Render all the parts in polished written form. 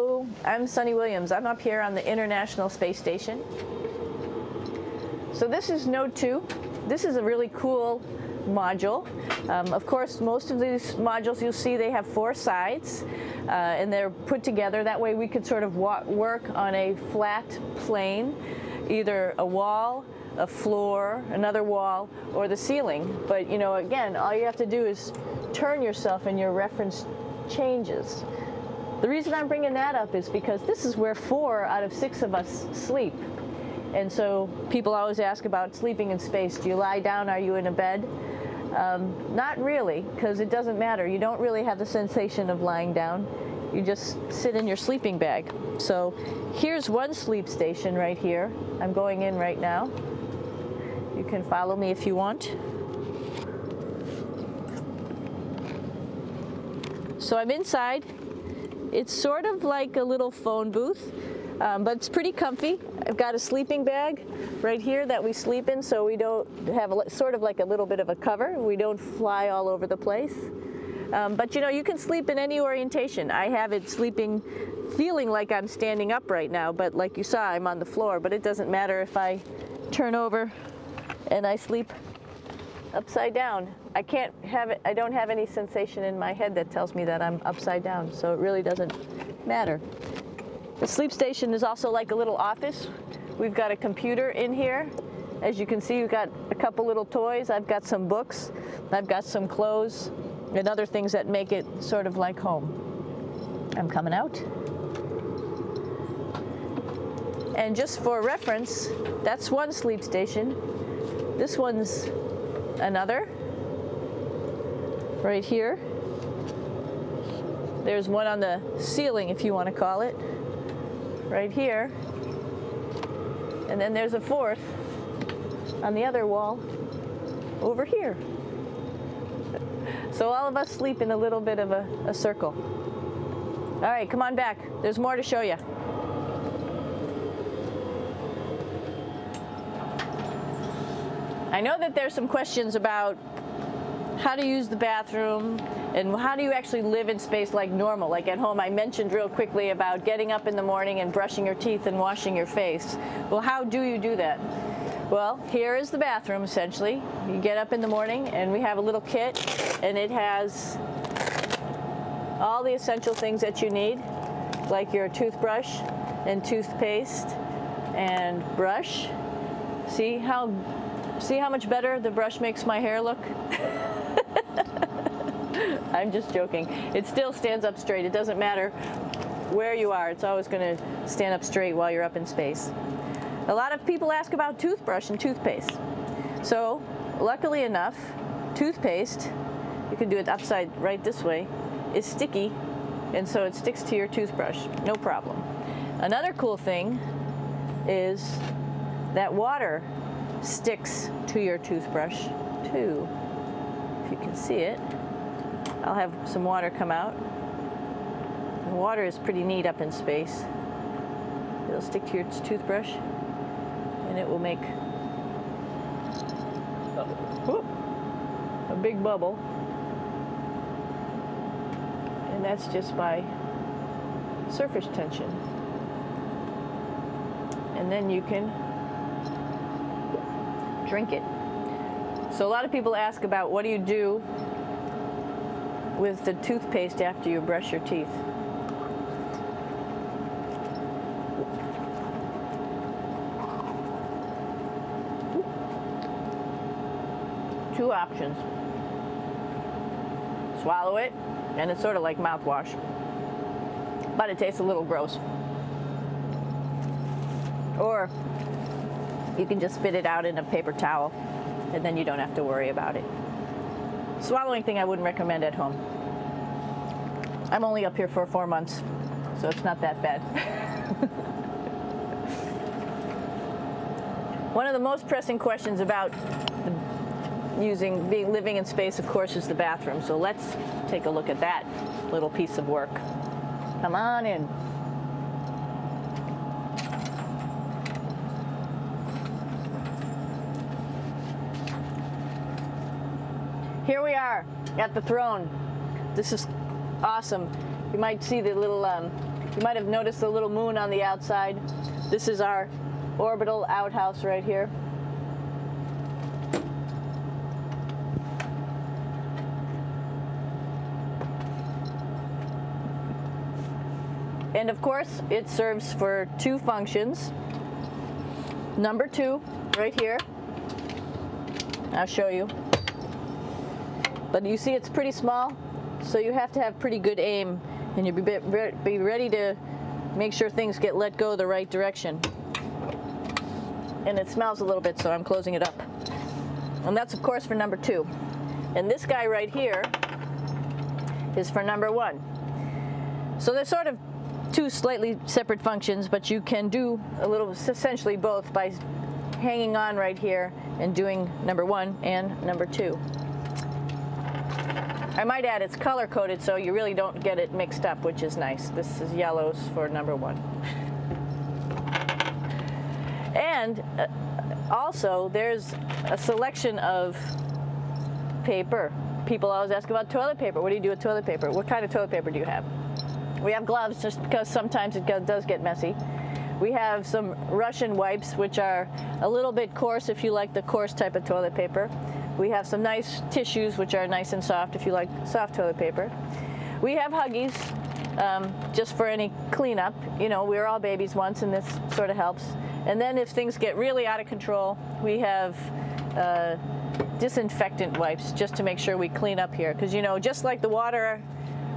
Hello, I'm Suni Williams. I'm up here on the International Space Station. So this is Node 2. This is a really cool module. Of course, most of these modules you'll see they have 4 sides and they're put together. That way we could sort of work on a flat plane, either a wall, a floor, another wall, or the ceiling. But you know, again, all you have to do is turn yourself and your reference changes. The reason I'm bringing that up is because this is where 4 out of 6 of us sleep. And so people always ask about sleeping in space. Do you lie down? Are you in a bed? Not really, because it doesn't matter. You don't really have the sensation of lying down. You just sit in your sleeping bag. So here's one sleep station right here. I'm going in right now. You can follow me if you want. So I'm inside. It's sort of like a little phone booth, but it's pretty comfy. I've got a sleeping bag right here that we sleep in, so we don't have sort of like a little bit of a cover. We don't fly all over the place. But you know, you can sleep in any orientation. I have it sleeping, feeling like I'm standing up right now, but like you saw, I'm on the floor. But it doesn't matter if I turn over and I sleep upside down. I don't have any sensation in my head that tells me that I'm upside down, so it really doesn't matter. The sleep station is also like a little office. We've got a computer in here. As you can see, we've got a couple little toys. I've got some books. I've got some clothes and other things that make it sort of like home. I'm coming out. And just for reference, that's one sleep station. This one's another. Right here. There's one on the ceiling, if you want to call it. Right here. And then there's a 4th on the other wall over here. So all of us sleep in a little bit of a circle. All right, come on back. There's more to show you. I know that there's some questions about how to use the bathroom and how do you actually live in space like normal, like at home. I mentioned real quickly about getting up in the morning and brushing your teeth and washing your face. Well, how do you do that? Well, here is the bathroom essentially. You get up in the morning and we have a little kit and it has all the essential things that you need, like your toothbrush and toothpaste and brush. See how much better the brush makes my hair look? I'm just joking. It still stands up straight. It doesn't matter where you are. It's always going to stand up straight while you're up in space. A lot of people ask about toothbrush and toothpaste. So, luckily enough, toothpaste, you can do it upside right this way, is sticky, and so it sticks to your toothbrush. No problem. Another cool thing is that water sticks to your toothbrush too. If you can see it, I'll have some water come out. The water is pretty neat up in space. It'll stick to your toothbrush and it will make a big bubble, and that's just by surface tension. And then you can drink it. So a lot of people ask about what do you do with the toothpaste after you brush your teeth. Two options. Swallow it, and it's sort of like mouthwash, but it tastes a little gross. Or you can just spit it out in a paper towel, and then you don't have to worry about it. Swallowing thing I wouldn't recommend at home. I'm only up here for 4 months, so it's not that bad. One of the most pressing questions about living in space, of course, is the bathroom. So let's take a look at that little piece of work. Come on in. Here we are at the throne. This is awesome. You might see the little You might have noticed the little moon on the outside. This is our orbital outhouse right here. And of course, it serves for two functions. Number 2, right here. I'll show you. But you see it's pretty small, so you have to have pretty good aim, and you'll be ready to make sure things get let go the right direction. And it smells a little bit, so I'm closing it up. And that's of course for number 2. And this guy right here is for number 1. So they're sort of two slightly separate functions, but you can do a little, essentially both, by hanging on right here and doing number 1 and number 2. I might add it's color coded so you really don't get it mixed up, which is nice. This is yellows for number 1. And also there's a selection of paper. People always ask about toilet paper. What do you do with toilet paper? What kind of toilet paper do you have? We have gloves just because sometimes it does get messy. We have some Russian wipes, which are a little bit coarse if you like the coarse type of toilet paper. We have some nice tissues, which are nice and soft if you like soft toilet paper. We have Huggies, just for any cleanup. You know, we were all babies once, and this sort of helps. And then if things get really out of control, we have disinfectant wipes, just to make sure we clean up here. Because, you know, just like the water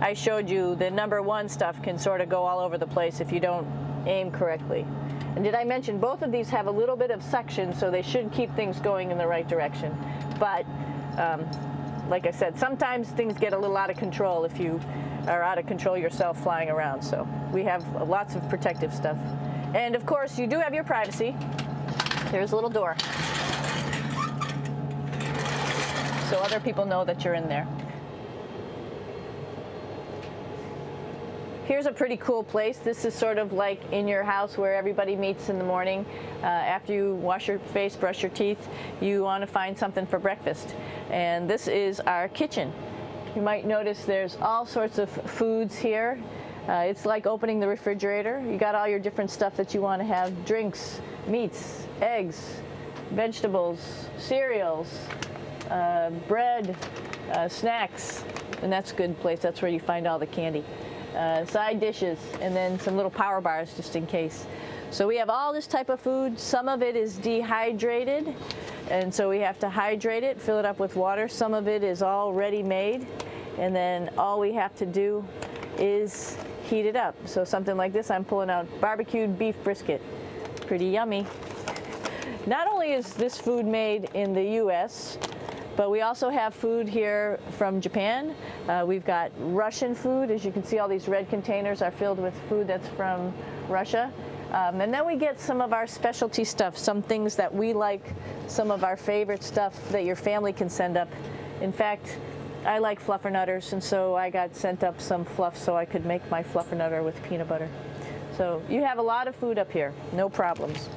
I showed you, the number 1 stuff can sort of go all over the place if you don't aim correctly. And did I mention both of these have a little bit of suction, so they should keep things going in the right direction. But like I said, sometimes things get a little out of control if you are out of control yourself flying around. So we have lots of protective stuff. And of course, you do have your privacy. There's a little door, so other people know that you're in there. Here's a pretty cool place. This is sort of like in your house where everybody meets in the morning. After you wash your face, brush your teeth, you want to find something for breakfast. And this is our kitchen. You might notice there's all sorts of foods here. It's like opening the refrigerator. You got all your different stuff that you want to have: drinks, meats, eggs, vegetables, cereals, bread, snacks. And that's a good place. That's where you find all the candy. Side dishes, and then some little power bars just in case. So we have all this type of food. Some of it is dehydrated, and so we have to hydrate it, fill it up with water. Some of it is already made, and then all we have to do is heat it up. So something like this, I'm pulling out barbecued beef brisket. Pretty yummy. Not only is this food made in the US, but we also have food here from Japan. We've got Russian food. As you can see, all these red containers are filled with food that's from Russia. And then we get some of our specialty stuff, some things that we like, some of our favorite stuff that your family can send up. In fact, I like fluffernutters, and so I got sent up some fluff so I could make my fluffernutter with peanut butter. So you have a lot of food up here, no problems.